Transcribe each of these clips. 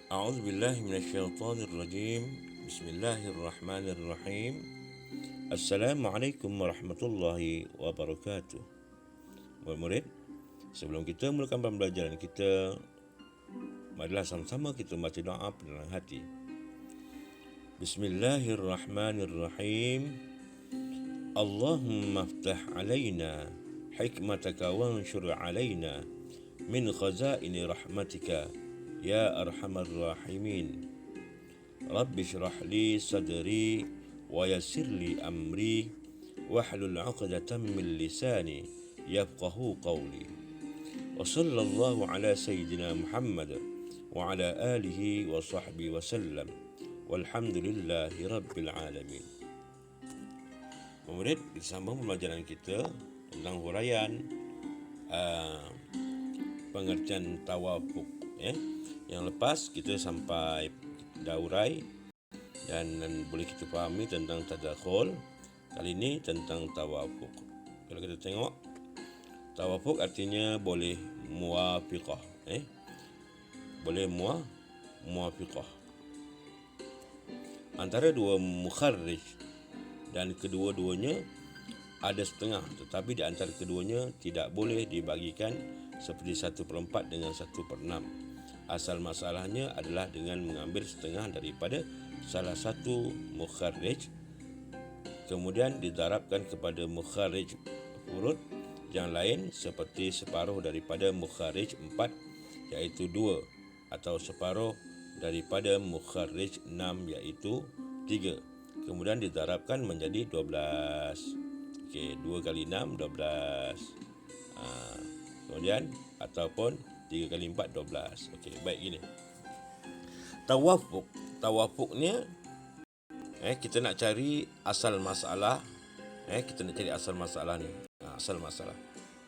أعوذ بالله من الشيطان الرجيم. بسم الله الرحمن الرحيم. السلام عليكم warahmatullahi wabarakatuh. Murid-murid, sebelum kita mulakan pembelajaran kita, marilah sama-sama kita baca doa penenang hati. Bismillahirrahmanirrahim. Allahumma aftah alaina hikmataka wanshur alaina min khazaini rahmatika ya arhamar rahimin. Rabbi shrah li sadri wa yassir li amri wahlul 'uqdatam min lisani yafqahu qawli. Wa sallallahu ala sayyidina Muhammad wa ala alihi wa sahbihi wa sallam. Walhamdulillahi rabbil alamin. Murid, disambung pembelajaran kita tentang huraian pengertian tawafuk. Yang lepas kita sampai daurai dan boleh kita fahami tentang tadakhul. Kali ini tentang tawafuk. Kalau kita tengok, tawafuk artinya boleh muwafiqah. Boleh muwafiqah antara dua mukharrij, dan kedua-duanya ada setengah, tetapi di antara keduanya tidak boleh dibagikan seperti 1/4 dengan 1/6. Asal masalahnya adalah dengan mengambil setengah daripada salah satu mukharrij, kemudian didarabkan kepada mukharrij furud yang lain seperti separuh daripada mukharrij 4, iaitu 2, atau separuh daripada mukharrij 6, iaitu 3. Kemudian didarabkan menjadi 12. Okey, 2 kali 6, 12. Kemudian ataupun 3 kali 4, 12. Okey, baik gini. Tawafuknya kita nak cari asal masalah. Kita nak cari asal masalah ni. Asal masalah.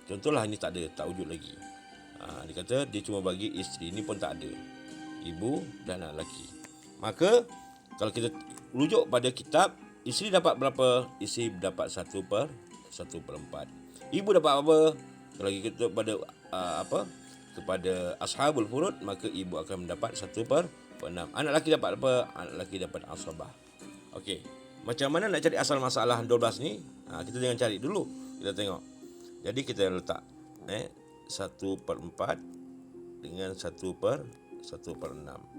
Contohlah ini tak wujud lagi. Dia kata dia cuma bagi isteri, ni pun tak ada. Ibu dan anak lelaki. Maka kalau kita rujuk pada kitab, isteri dapat berapa? Isteri dapat 1/4. Ibu dapat apa? Kalau kita pada kepada ashabul furud, maka ibu akan mendapat 1/6. Anak lelaki dapat apa? Anak lelaki dapat asabah. Okey, macam mana nak cari asal masalah 12 ni? Kita jangan cari dulu. Kita tengok. Jadi kita letak 1/4 dengan 1/6.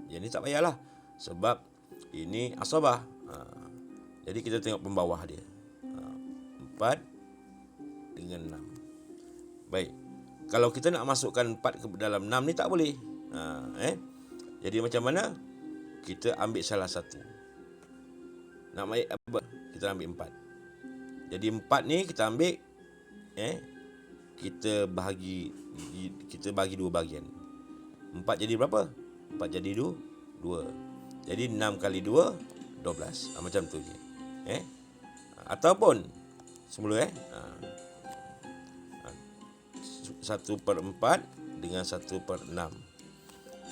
Yang ni tak payahlah, sebab ini asabah. Jadi kita tengok pembawah dia. 4 dengan 6. Baik. Kalau kita nak masukkan 4 ke dalam 6 ni tak boleh. Jadi macam mana? Kita ambil salah satu. Nak ambil apa? Kita ambil 4. Jadi 4 ni kita ambil, kita bagi 2 bahagian. 4 jadi berapa? 4 jadi 2. Jadi 6 kali 2, 12. Macam tu je. Ataupun semula 1/4 dengan 1/6.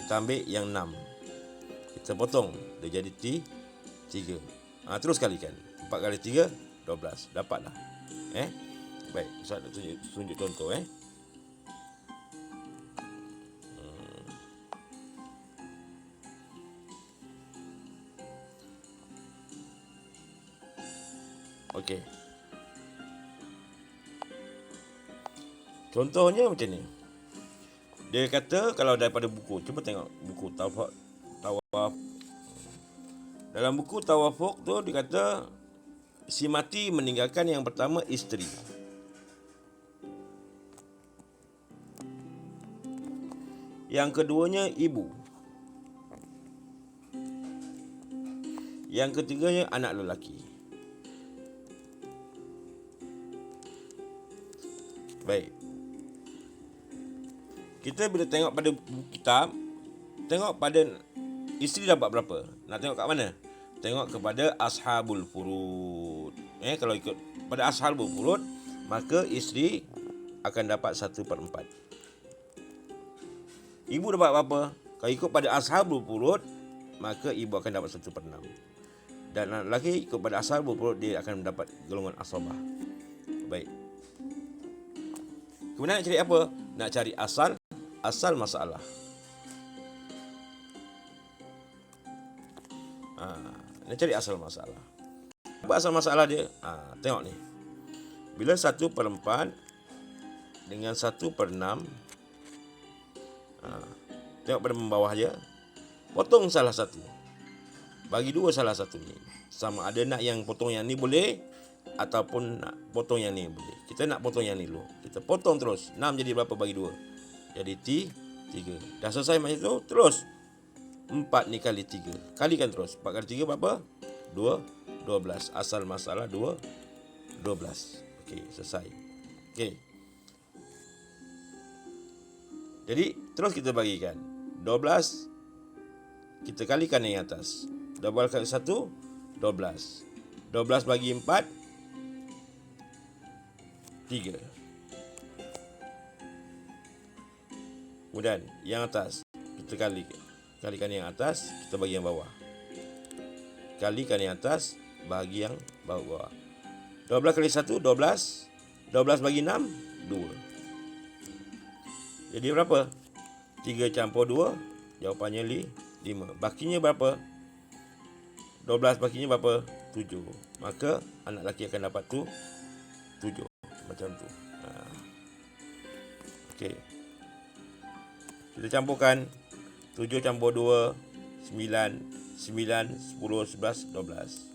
Kita ambil yang 6. Kita potong, dia jadi 3. Terus kalikan. 4 kali 3, 12. Dapatlah. Baik, Ustaz tunjuk contoh. Okey. Contohnya macam ni. Dia kata kalau daripada buku, cuba tengok buku Tawaf. Dalam buku Tawafuk tu dia kata si mati meninggalkan yang pertama isteri. Yang keduanya ibu. Yang ketiganya anak lelaki. Baik. Kita bila tengok pada buku kitab, tengok pada isteri dapat berapa. Nak tengok kat mana? Tengok kepada ashabul furud. Kalau ikut pada ashabul furud, maka isteri akan dapat 1/4. Ibu dapat berapa? Kalau ikut pada ashabul furud, maka ibu akan dapat 1/6. Dan anak lelaki ikut pada ashabul furud, dia akan mendapat golongan asabah. Baik. Kemudian nak cari apa? Nak cari asal masalah. Nak cari asal masalah. Apa asal masalah dia? Tengok ni. Bila 1/4 dengan 1/6, tengok pada bawah dia, potong salah satu, bagi 2 salah satu ni. Sama ada nak yang potong yang ni boleh, ataupun nak potong yang ni boleh. Kita nak potong yang ni dulu. Kita potong terus. 6 jadi berapa bagi 2? Jadi 3. Dah selesai macam tu, terus 4 ni kali 3. Kalikan terus. 4 kali 3 berapa? 12. Asal masalah 12. Okey, selesai. Okey. Jadi terus kita bagikan 12, kita kalikan yang atas. 12 kali 1, 12. 12 bagi 4, 3. Kemudian yang atas kita kalikan yang atas, kita bagi yang bawah. Kalikan yang atas, bagi yang bawah. 12 kali 1, 12. 12 bagi 6, 2. Jadi berapa? 3 campur 2, jawapannya 5. Bakinya berapa? 12 bakinya berapa? 7. Maka anak lelaki akan dapat 7. Macam tu. Okey. Kita campurkan 7 campur 2, 9, 10, 11, 12.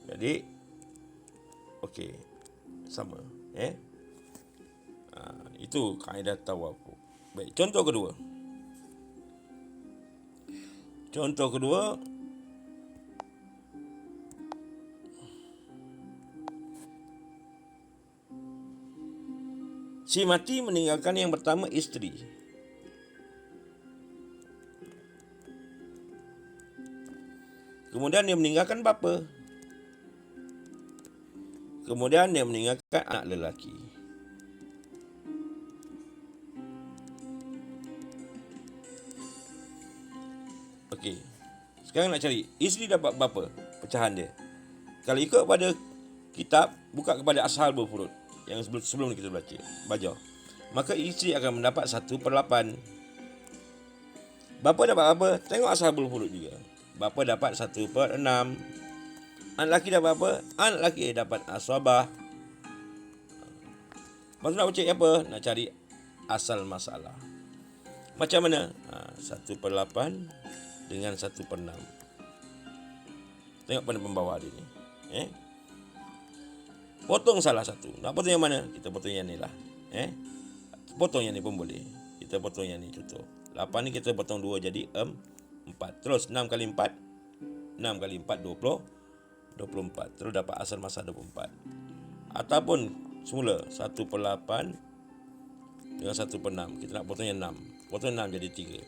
Jadi okey, sama. Itu kaedah tawafuk. Baik, contoh kedua. Si mati meninggalkan yang pertama isteri. Kemudian dia meninggalkan bapa. Kemudian dia meninggalkan anak lelaki. Okey. Sekarang nak cari isteri dapat berapa pecahan dia. Kalau ikut pada kitab, buka kepada Ashabul Furud yang sebelum kita baca. Maka isteri akan mendapat 1/8. Bapa dapat apa? Tengok Ashabul Furud juga. Bapa dapat 1/6. Anak lelaki dapat apa? Anak lelaki dapat asabah. Lepas tu nak cari apa? Nak cari asal masalah. Macam mana? 1/8 dengan 1/6. Tengok pada pembawah dia ni. Potong salah satu. Nak potong yang mana? Kita potong yang ni lah. Potong yang ni pun boleh. Kita potong yang ni contoh. 8 ni kita potong 2 jadi 4. Terus 6 kali 4. 6 kali 4 24. Terus dapat asal masalah 24. Ataupun semula 1/8 dengan 1/6. Kita nak potong yang 6. Potong 6 jadi 3.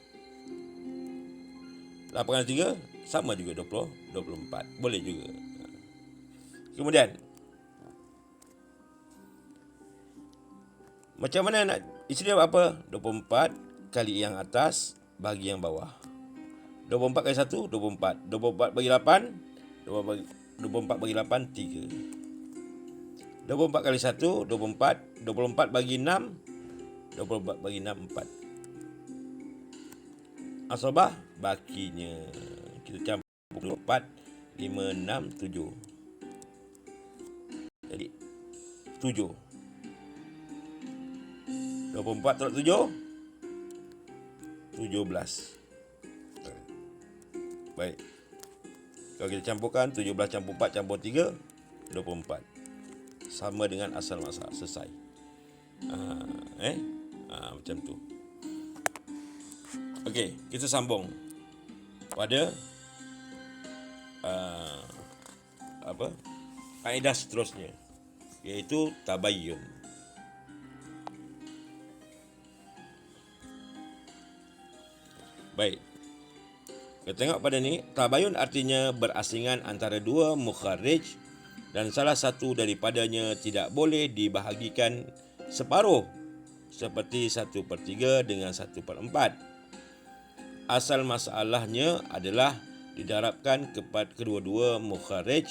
8 kali 3 sama juga 24. Boleh juga. Kemudian macam mana nak isteri dapat apa? 24 kali yang atas bagi yang bawah. 24 kali 1, 24. 24 bagi 8, 24 bagi 8, 3. 24 kali 1, 24. 24 bagi 6, 24 bagi 6, 4. Asabah bakinya. Kita campur 4, 5, 6, 7. Jadi 7. 24 tolak 7, 17. Baik. Kalau kita campurkan 17 campur 4 campur 3, 24. Sama dengan asal masalah. Selesai. Macam tu. Okey, kita sambung pada kaedah seterusnya, iaitu tabayyun. Baik. Kita tengok pada ni, tabayyun artinya berasingan antara dua mukharrij dan salah satu daripadanya tidak boleh dibahagikan separuh seperti 1/3 dengan 1/4. Asal masalahnya adalah didarabkan kepada kedua-dua mukharrij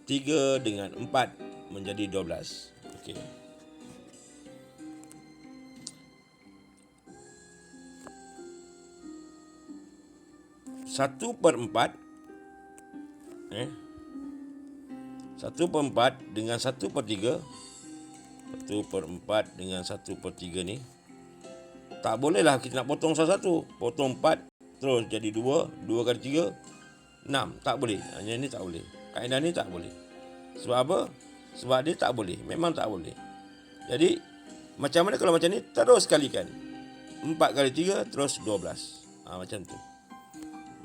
3 dengan 4 menjadi 12. Okey. 1/4 1/4 dengan 1/3. 1/4 dengan 1/3 ni tak bolehlah kita nak potong satu-satu. Potong 4 terus jadi 2, 2 kali 3 6, tak boleh. Hanya ni tak boleh. Kaedah ni tak boleh. Sebab apa? Sebab dia tak boleh. Memang tak boleh. Jadi macam mana kalau macam ni? Terus kalikan. 4 kali 3 terus 12. Macam tu.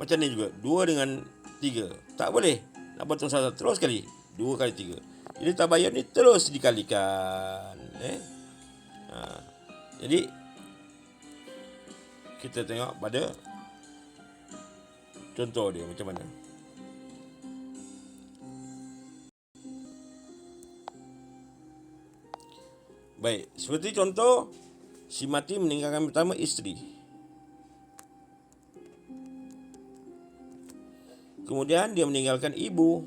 Macam ni juga 2 dengan 3. Tak boleh. Nak potong satu terus kali 2 kali 3. Jadi tabayun ni terus dikalikan. Jadi kita tengok pada contoh dia macam mana. Baik, seperti contoh, si mati meninggalkan pertama isteri. Kemudian dia meninggalkan ibu.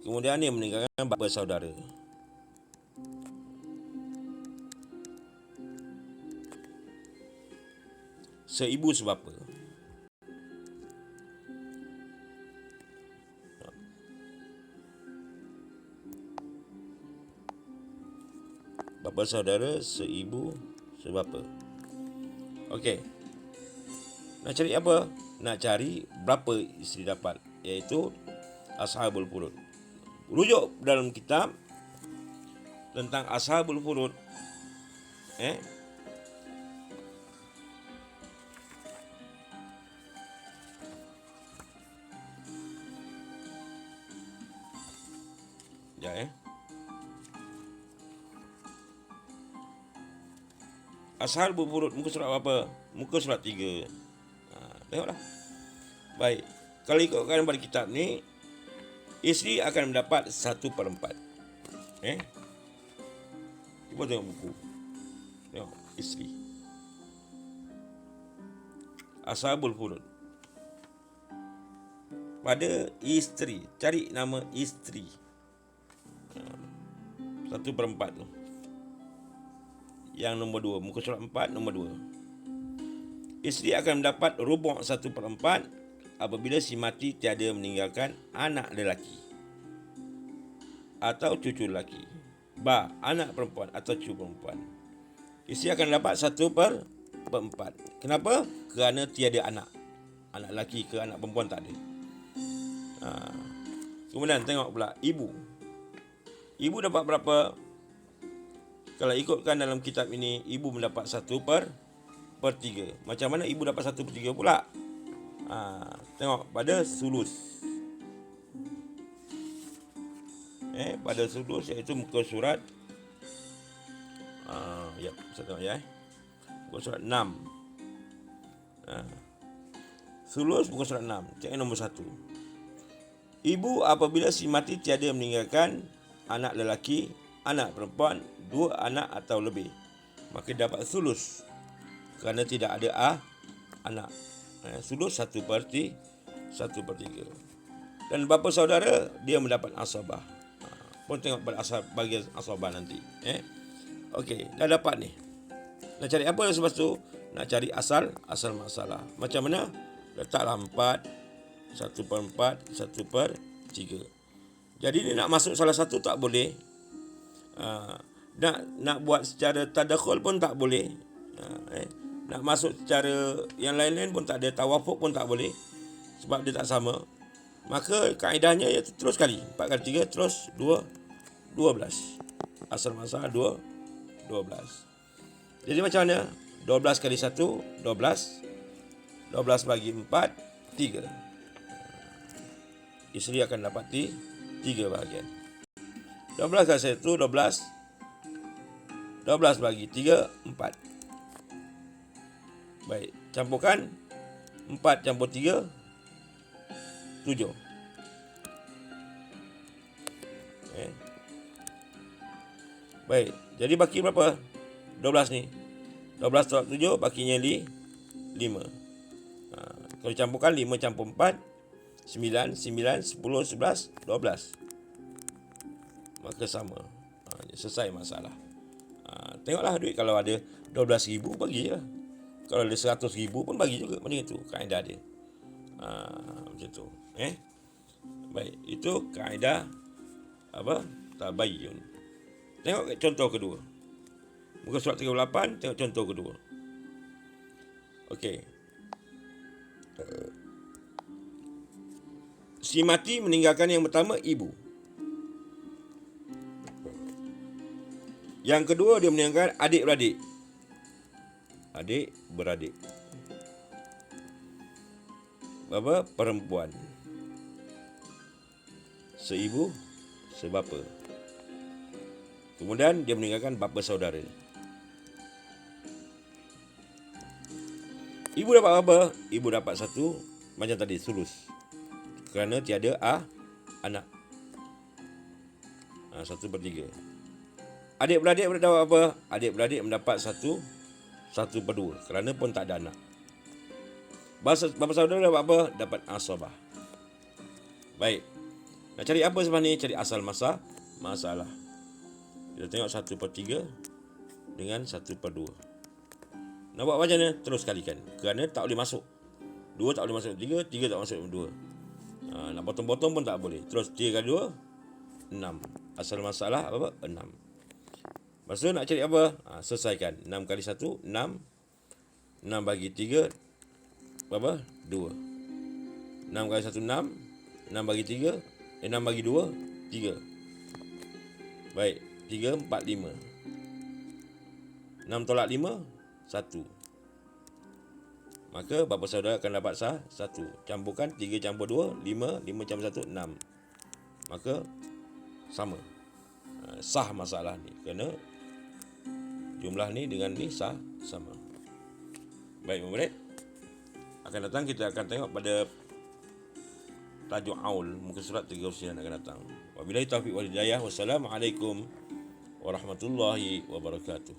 Kemudian dia meninggalkan bapa saudara. Seibu sebapa. Bapa saudara, seibu, sebapa. Okey. Nak cari apa? Nak cari berapa isteri dapat, iaitu ashabul furud. Rujuk dalam kitab tentang ashabul furud. Ashabul furud muka surat apa? Muka surat 3. Tengoklah. Baik. Kalau ikutkan pada kitab ni, isteri akan mendapat 1/4. Cuba tengok buku. Tengok isteri. Ashabul furud. Pada isteri, cari nama isteri. 1/4 tu. Yang nombor 2, muka surat 4 nombor 2. Isteri akan mendapat rubu' 1/4 apabila si mati tiada meninggalkan anak lelaki atau cucu lelaki. Anak perempuan atau cucu perempuan. Isteri akan dapat 1/4. Kenapa? Kerana tiada anak. Anak lelaki ke anak perempuan tak ada. Kemudian tengok pula ibu. Ibu dapat berapa? Kalau ikutkan dalam kitab ini, ibu mendapat 1/3. Macam mana ibu dapat 1/3 pula? Tengok pada sulus. Pada sulus, iaitu muka surat saya tengok muka surat 6. Sulus muka surat 6. Cek nombor 1. Ibu apabila si mati tiada meninggalkan anak lelaki, anak perempuan, 2 anak atau lebih, maka dapat sulus kerana tidak ada anak. Sulus 1/3. Dan bapa saudara dia mendapat asabah. Pun tengok pada bahagian asabah nanti. Okey, dah dapat ni. Nak cari apa lepas tu? Nak cari asal masalah. Macam mana? Letaklah 4, 1/4, 1/3. Jadi ni nak masuk salah satu tak boleh. Nak buat secara tadakhul pun tak boleh. Nak masuk secara yang lain-lain pun tak ada. Tawafuk pun tak boleh. Sebab dia tak sama. Maka kaedahnya iaitu terus kali. 4 kali 3 terus 2, 12. Asal masalah 2, 12. Jadi macam mana? 12 kali 1, 12. 12 bagi 4, 3. Isteri akan dapati 3 bahagian. 12 kali 1, 12. 12 bagi 3, 4. Baik, campurkan 4 campur 3, 7. Baik, jadi baki berapa? 12 ni. 12 tolak 7 bakinya 5. Kalau campurkan 5 campur 4, 9, 9, 10, 11, 12. Maka sama. Selesai masalah. Tengoklah duit kalau ada 12,000 bagilah. Kalau ada 100,000 pun bagi juga macam itu kaedah dia. Macam tu. Baik, itu kaedah apa? Tabayyun. Tengok contoh kedua. Muka surat 38, tengok contoh kedua. Okey. Si mati meninggalkan yang pertama ibu. Yang kedua dia meninggalkan adik-beradik. Adik-beradik. Apa? Perempuan. Seibu, sebapa. Kemudian dia meninggalkan bapa saudara. Ibu dapat apa? Ibu dapat satu, macam tadi, sulus. Kerana tiada anak. 1/3. Adik-beradik mendapat apa? Adik-beradik mendapat 1/2. Kerana pun tak ada anak. Bapa saudara dapat apa? Dapat asabah. Baik. Nak cari apa sebenarnya? Cari asal masalah. Kita tengok 1/3 dengan 1/2. Nak buat macam mana? Terus kalikan. Kerana tak boleh masuk. 2 tak boleh masuk 3, 3 tak masuk 2. Nak potong-potong pun tak boleh. Terus 3 kali 2, 6. Asal masalah apa? 6. Lepas tu nak cari apa? Selesaikan. 6 kali 1, 6. 6 bagi 3, berapa? 2. 6 kali 1, 6. 6 bagi 3, 6 bagi 2, 3. Baik, 3, 4, 5. 6 tolak 5, 1. Maka bapa saudara akan dapat 1. Campurkan 3 campur 2, 5. 5 campur 1, 6. Maka sama. Sah masalah ni. Kerana jumlah ni dengan ni sama. Baik, murid. Akan datang kita akan tengok pada tajuk Aul, muka surat 39 akan datang. Wabillahi taufiq wal hidayah. Wassalamualaikum warahmatullahi wabarakatuh.